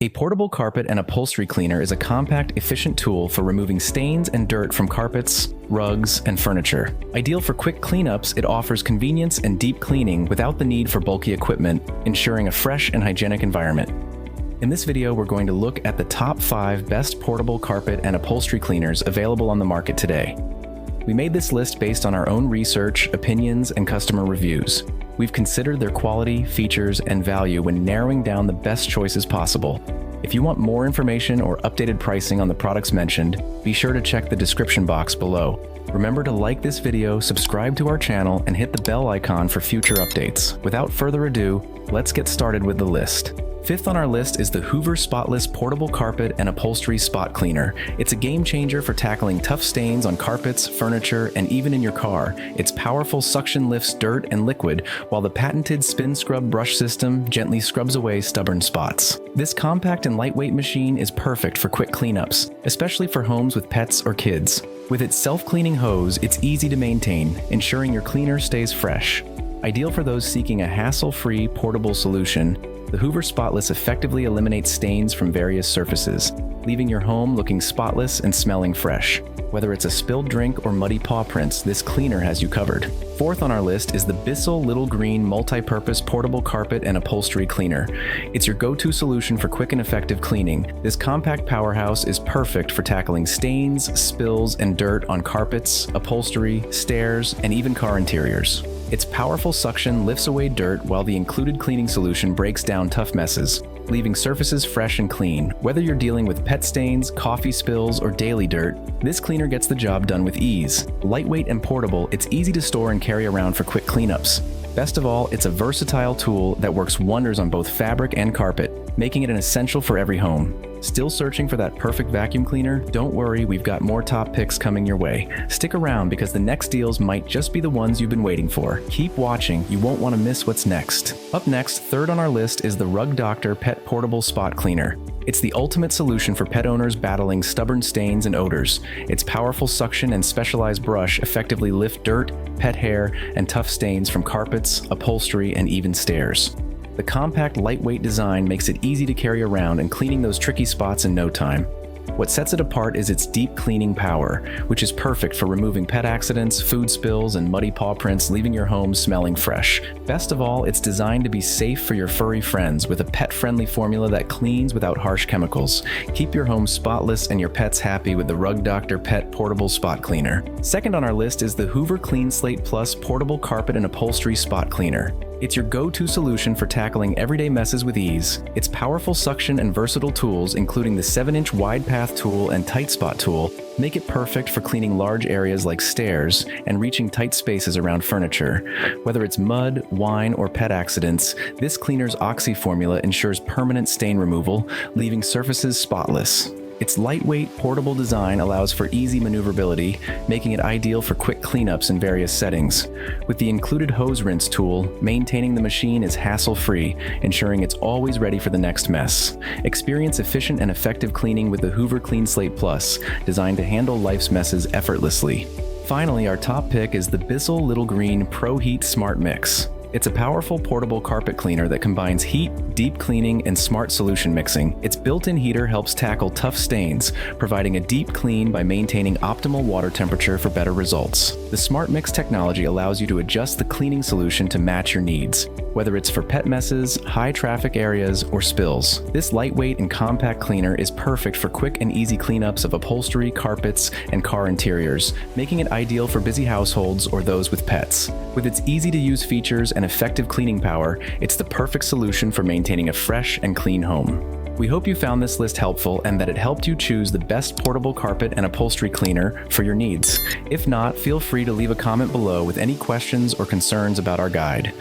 A portable carpet and upholstery cleaner is a compact, efficient tool for removing stains and dirt from carpets, rugs, and furniture. Ideal for quick cleanups, it offers convenience and deep cleaning without the need for bulky equipment, ensuring a fresh and hygienic environment. In this video, we're going to look at the top 5 best portable carpet and upholstery cleaners available on the market today. We made this list based on our own research, opinions, and customer reviews. We've considered their quality, features, and value when narrowing down the best choices possible. If you want more information or updated pricing on the products mentioned, be sure to check the description box below. Remember to like this video, subscribe to our channel, and hit the bell icon for future updates. Without further ado, let's get started with the list. Fifth on our list is the Hoover Spotless Portable Carpet and Upholstery Spot Cleaner. It's a game changer for tackling tough stains on carpets, furniture, and even in your car. Its powerful suction lifts dirt and liquid, while the patented spin scrub brush system gently scrubs away stubborn spots. This compact and lightweight machine is perfect for quick cleanups, especially for homes with pets or kids. With its self-cleaning hose, it's easy to maintain, ensuring your cleaner stays fresh. Ideal for those seeking a hassle-free, portable solution, the Hoover Spotless effectively eliminates stains from various surfaces, leaving your home looking spotless and smelling fresh. Whether it's a spilled drink or muddy paw prints, this cleaner has you covered. Fourth on our list is the Bissell Little Green Multi-Purpose Portable Carpet and Upholstery Cleaner. It's your go-to solution for quick and effective cleaning. This compact powerhouse is perfect for tackling stains, spills, and dirt on carpets, upholstery, stairs, and even car interiors. Its powerful suction lifts away dirt while the included cleaning solution breaks down tough messes, leaving surfaces fresh and clean. Whether you're dealing with pet stains, coffee spills, or daily dirt, this cleaner gets the job done with ease. Lightweight and portable, it's easy to store and carry around for quick cleanups. Best of all, it's a versatile tool that works wonders on both fabric and carpet, making it an essential for every home. Still searching for that perfect vacuum cleaner? Don't worry, we've got more top picks coming your way. Stick around because the next deals might just be the ones you've been waiting for. Keep watching, you won't want to miss what's next. Up next, third on our list is the Rug Doctor Pet Portable Spot Cleaner. It's the ultimate solution for pet owners battling stubborn stains and odors. Its powerful suction and specialized brush effectively lift dirt, pet hair, and tough stains from carpets, upholstery, and even stairs. The compact, lightweight design makes it easy to carry around and cleaning those tricky spots in no time. What sets it apart is its deep cleaning power, which is perfect for removing pet accidents, food spills, and muddy paw prints, leaving your home smelling fresh. Best of all, it's designed to be safe for your furry friends with a pet-friendly formula that cleans without harsh chemicals. Keep your home spotless and your pets happy with the Rug Doctor Pet Portable Spot Cleaner. Second on our list is the Hoover Clean Slate Plus Portable Carpet and Upholstery Spot Cleaner. It's your go-to solution for tackling everyday messes with ease. Its powerful suction and versatile tools, including the 7-inch wide path tool and tight spot tool, make it perfect for cleaning large areas like stairs and reaching tight spaces around furniture. Whether it's mud, wine, or pet accidents, this cleaner's oxy formula ensures permanent stain removal, leaving surfaces spotless. Its lightweight, portable design allows for easy maneuverability, making it ideal for quick cleanups in various settings. With the included hose rinse tool, maintaining the machine is hassle-free, ensuring it's always ready for the next mess. Experience efficient and effective cleaning with the Hoover Clean Slate Plus, designed to handle life's messes effortlessly. Finally, our top pick is the Bissell Little Green Pro Heat Smart Mix. It's a powerful portable carpet cleaner that combines heat, deep cleaning, and smart solution mixing. Its built-in heater helps tackle tough stains, providing a deep clean by maintaining optimal water temperature for better results. The Smart Mix technology allows you to adjust the cleaning solution to match your needs, whether it's for pet messes, high-traffic areas, or spills. This lightweight and compact cleaner is perfect for quick and easy cleanups of upholstery, carpets, and car interiors, making it ideal for busy households or those with pets. With its easy-to-use features and effective cleaning power, it's the perfect solution for maintaining a fresh and clean home. We hope you found this list helpful and that it helped you choose the best portable carpet and upholstery cleaner for your needs. If not, feel free to leave a comment below with any questions or concerns about our guide.